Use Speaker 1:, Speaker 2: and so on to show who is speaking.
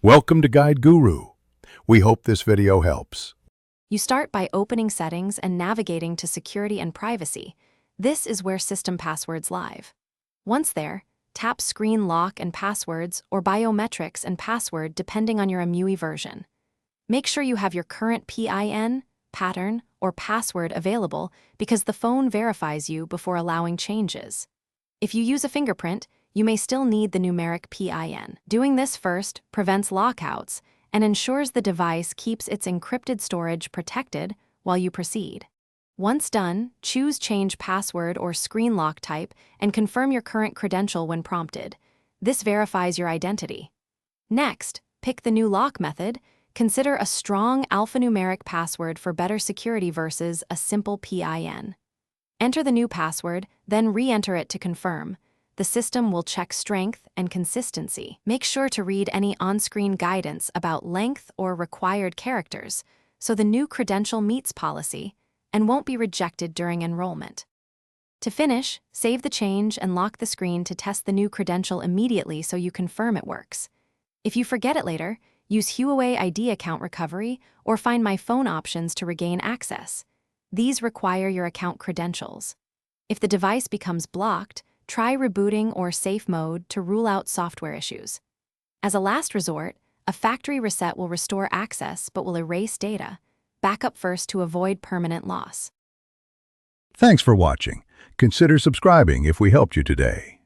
Speaker 1: Welcome to Guide Guru. We hope this video helps.
Speaker 2: You start by opening Settings and navigating to Security and Privacy. This is where system passwords live. Once there, tap Screen Lock and Passwords or Biometrics and Password depending on your MUI version. Make sure you have your current PIN, pattern, or password available because the phone verifies you before allowing changes. If you use a fingerprint, you may still need the numeric PIN. Doing this first prevents lockouts and ensures the device keeps its encrypted storage protected while you proceed. Once done, choose Change Password or Screen Lock type and confirm your current credential when prompted. This verifies your identity. Next, pick the new lock method. Consider a strong alphanumeric password for better security versus a simple PIN. Enter the new password, then re-enter it to confirm. The system will check strength and consistency. Make sure to read any on-screen guidance about length or required characters, so the new credential meets policy and won't be rejected during enrollment. To finish, save the change and lock the screen to test the new credential immediately so you confirm it works. If you forget it later, use Huawei ID account recovery or Find My Phone options to regain access. These require your account credentials. If the device becomes blocked, try rebooting or safe mode to rule out software issues. As a last resort, a factory reset will restore access but will erase data. Backup first to avoid permanent loss.
Speaker 1: Thanks for watching. Consider subscribing if we helped you today.